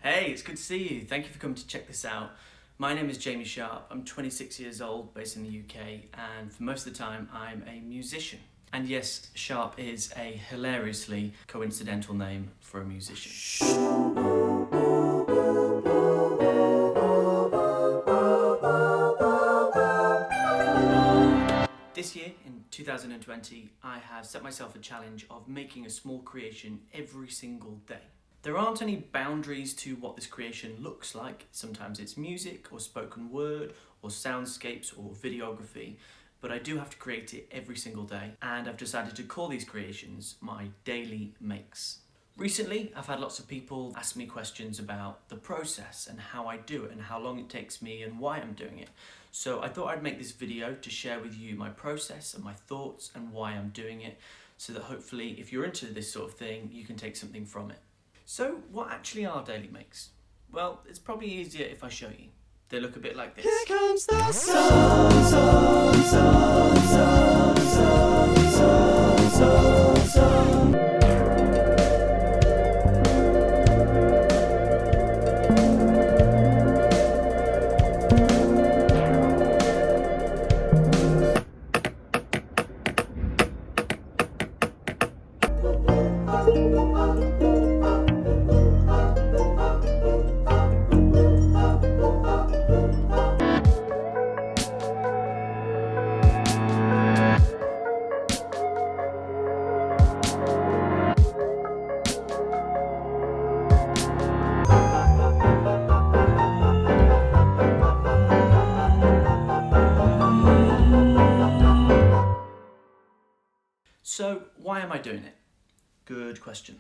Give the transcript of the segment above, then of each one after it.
Hey, it's good to see you. Thank you for coming to check this out. My name is Jamie Sharp. I'm 26 years old, based in the UK, and for most of the time I'm a musician. And yes, Sharp is a hilariously coincidental name for a musician. This year, in 2020, I have set myself a challenge of making a small creation every single day. There aren't any boundaries to what this creation looks like. Sometimes it's music or spoken word or soundscapes or videography, but I do have to create it every single day, and I've decided to call these creations my daily makes. Recently, I've had lots of people ask me questions about the process and how I do it and how long it takes me and why I'm doing it. So I thought I'd make this video to share with you my process and my thoughts and why I'm doing it, so that hopefully if you're into this sort of thing, you can take something from it. So what actually are daily makes? Well, it's probably easier if I show you. They look a bit like this. Here comes the sun. So why am I doing it? Good question.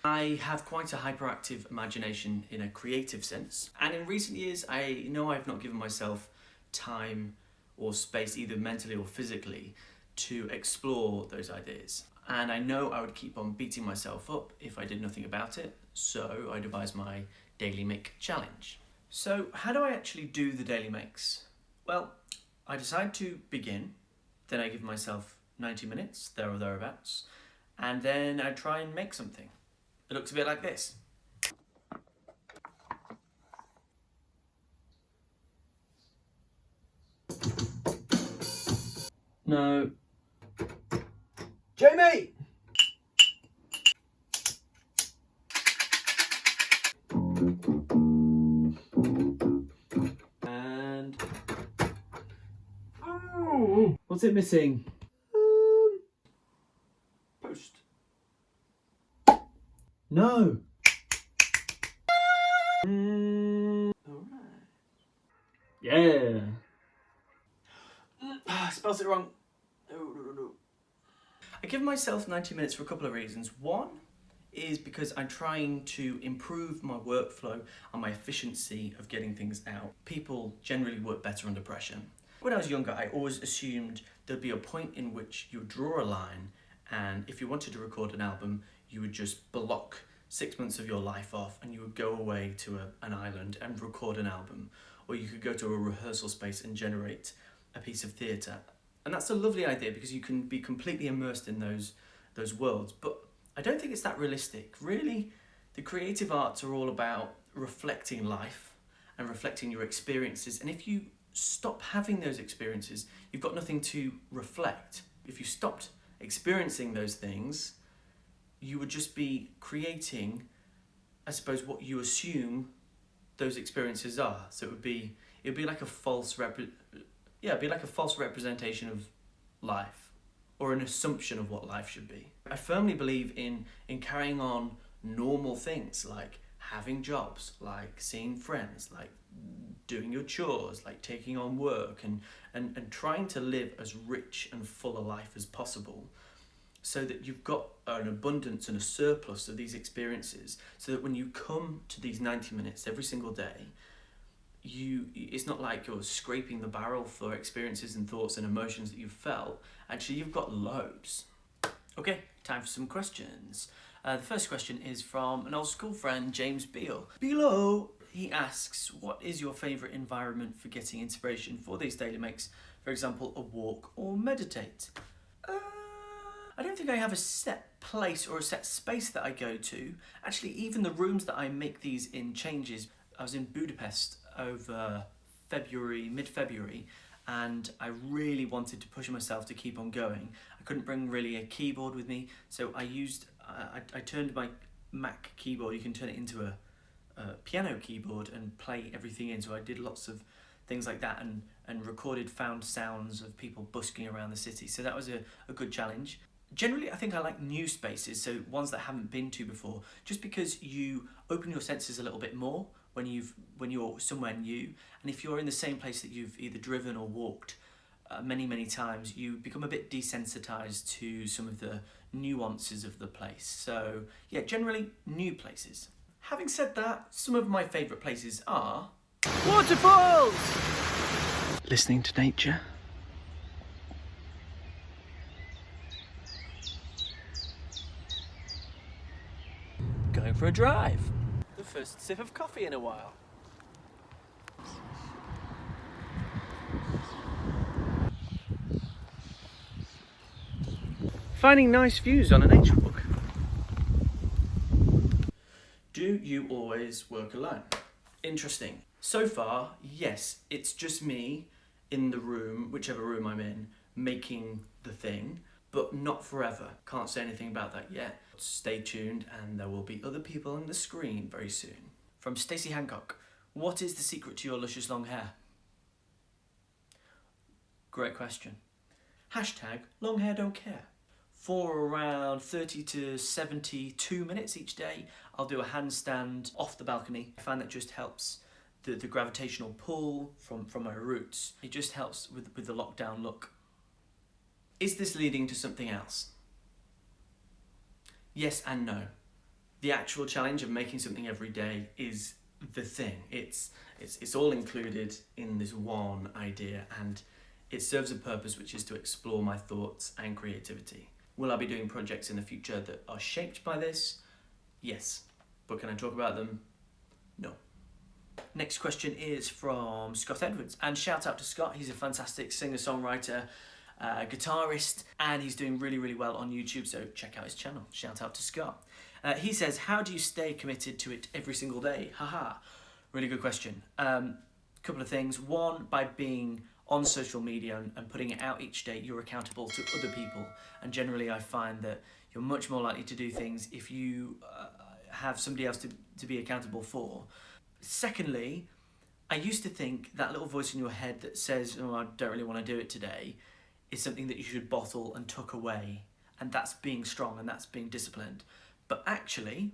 I have quite a hyperactive imagination in a creative sense, and in recent years I know I've not given myself time or space, either mentally or physically, to explore those ideas. And I know I would keep on beating myself up if I did nothing about it, so I devised my daily make challenge. So how do I actually do the daily makes? Well, I decide to begin, then I give myself 90 minutes, there or thereabouts, and then I try and make something. It looks a bit like this. No. Jamie! And... oh, what's it missing? Post. No. Alright. Yeah. Spells it wrong. No. I give myself 90 minutes for a couple of reasons. One is because I'm trying to improve my workflow and my efficiency of getting things out. People generally work better under pressure. When I was younger, I always assumed there'd be a point in which you draw a line, and if you wanted to record an album, you would just block 6 months of your life off and you would go away to an island and record an album. Or you could go to a rehearsal space and generate a piece of theatre. And that's a lovely idea because you can be completely immersed in those worlds. But I don't think it's that realistic. Really, the creative arts are all about reflecting life and reflecting your experiences. And if you stop having those experiences, you've got nothing to reflect. If you stopped experiencing those things, you would just be creating, I suppose, what you assume those experiences are. So it'd be like a false representation of life, or an assumption of what life should be. I firmly believe in carrying on normal things, like having jobs, like seeing friends, like doing your chores, like taking on work, and trying to live as rich and full a life as possible, so that you've got an abundance and a surplus of these experiences, so that when you come to these 90 minutes every single day, it's not like you're scraping the barrel for experiences and thoughts and emotions that you've felt. Actually, you've got loads. Okay, time for some questions. The first question is from an old school friend, James Beale. Below, he asks, what is your favourite environment for getting inspiration for these daily makes? For example, a walk or meditate? I don't think I have a set place or a set space that I go to. Actually, even the rooms that I make these in changes. I was in Budapest over mid-February, and I really wanted to push myself to keep on going. I couldn't bring really a keyboard with me, so I turned my Mac keyboard, you can turn it into a piano keyboard and play everything in. So I did lots of things like that and recorded found sounds of people busking around the city. So that was a good challenge. Generally, I think I like new spaces, so ones that I haven't been to before, just because you open your senses a little bit more when you're somewhere new. And if you're in the same place that you've either driven or walked many times, you become a bit desensitized to some of the nuances of the place. So yeah, generally new places. Having said that, some of my favourite places are waterfalls, listening to nature, going for a drive, the first sip of coffee in a while, finding nice views on a nature walk. Do you always work alone? Interesting. So far, yes, it's just me in the room, whichever room I'm in, making the thing, but not forever. Can't say anything about that yet. Stay tuned, and there will be other people on the screen very soon. From Stacey Hancock, what is the secret to your luscious long hair? Great question. Hashtag long hair don't care. For around 30 to 72 minutes each day, I'll do a handstand off the balcony. I find that just helps the gravitational pull from my roots. It just helps with the lockdown look. Is this leading to something else? Yes and no. The actual challenge of making something every day is the thing. It's all included in this one idea, and it serves a purpose, which is to explore my thoughts and creativity. Will I be doing projects in the future that are shaped by this? Yes. But can I talk about them? No. Next question is from Scott Edwards. And shout out to Scott. He's a fantastic singer-songwriter, guitarist, and he's doing really well on YouTube, so check out his channel. Shout out to Scott. He says, how do you stay committed to it every single day? Haha. Really good question. Couple of things. One, by being on social media and putting it out each day, you're accountable to other people. And generally I find that you're much more likely to do things if you have somebody else to be accountable for. Secondly, I used to think that little voice in your head that says, oh, I don't really want to do it today, is something that you should bottle and tuck away. And that's being strong and that's being disciplined. But actually,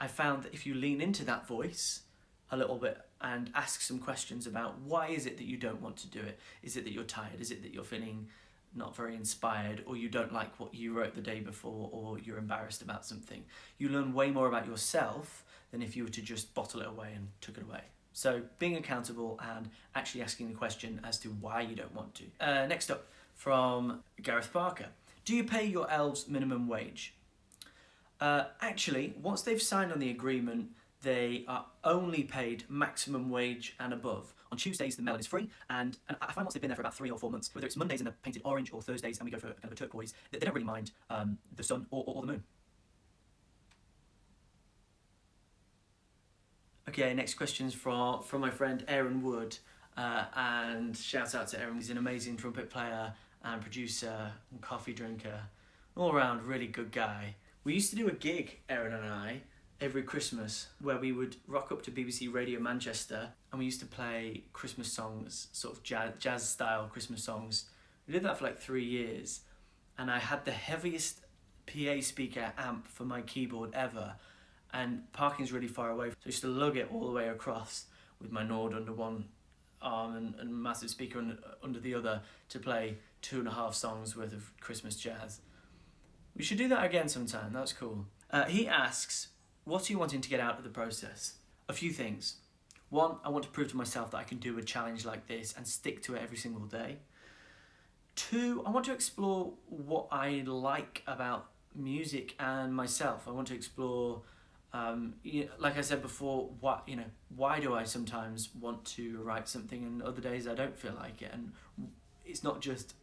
I found that if you lean into that voice a little bit and ask some questions about why is it that you don't want to do it? Is it that you're tired? Is it that you're feeling not very inspired, or you don't like what you wrote the day before, or you're embarrassed about something? You learn way more about yourself than if you were to just bottle it away and tuck it away. So being accountable and actually asking the question as to why you don't want to. Next up, from Gareth Parker. Do you pay your elves minimum wage? Actually, once they've signed on the agreement, they are only paid maximum wage and above. On Tuesdays, the melon is free, and I find once they've been there for about 3 or 4 months, whether it's Mondays and they're painted orange or Thursdays and we go for kind of a turquoise, they don't really mind the sun or the moon. Okay, next question's from my friend Aaron Wood, and shout out to Aaron. He's an amazing trumpet player and producer and coffee drinker, all around really good guy. We used to do a gig, Aaron and I, every Christmas, where we would rock up to BBC Radio Manchester and we used to play Christmas songs, sort of jazz style Christmas songs. We did that for like 3 years, and I had the heaviest PA speaker amp for my keyboard ever, and parking's really far away, so I used to lug it all the way across with my Nord under one arm and massive speaker under the other to play 2.5 songs worth of Christmas jazz. We should do that again sometime. That's cool. He asks, what are you wanting to get out of the process? A few things. 1, I want to prove to myself that I can do a challenge like this and stick to it every single day. 2, I want to explore what I like about music and myself. I want to explore, like I said before, why do I sometimes want to write something and other days I don't feel like it? And it's not just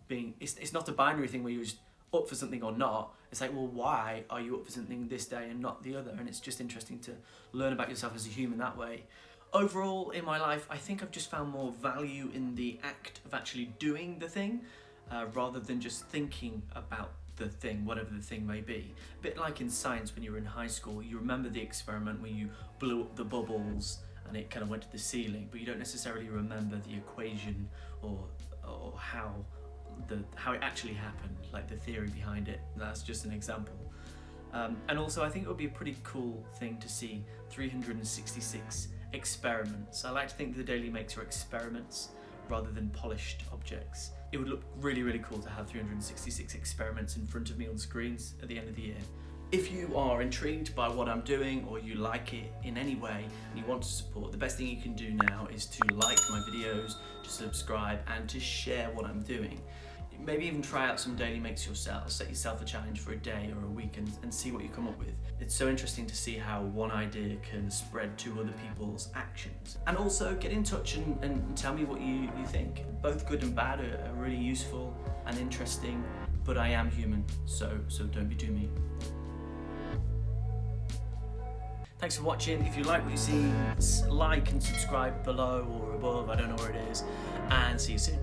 it's not a binary thing where you just up for something or not. It's like, well, why are you up for something this day and not the other? And it's just interesting to learn about yourself as a human that way. Overall, in my life, I think I've just found more value in the act of actually doing the thing, rather than just thinking about the thing, whatever the thing may be. A bit like in science when you were in high school, you remember the experiment where you blew up the bubbles and it kind of went to the ceiling, but you don't necessarily remember the equation or how it actually happened, like the theory behind it. That's just an example. And also I think it would be a pretty cool thing to see 366 experiments. I like to think the daily makes are experiments rather than polished objects. It would look really, really cool to have 366 experiments in front of me on screens at the end of the year. If you are intrigued by what I'm doing or you like it in any way and you want to support, the best thing you can do now is to like my videos, to subscribe and to share what I'm doing. Maybe even try out some daily makes yourself. Set yourself a challenge for a day or a week and see what you come up with. It's so interesting to see how one idea can spread to other people's actions. And also get in touch and tell me what you think. Both good and bad are really useful and interesting, but I am human, so don't be too mean. Thanks for watching. If you like what you see, like and subscribe below or above, I don't know where it is, and see you soon.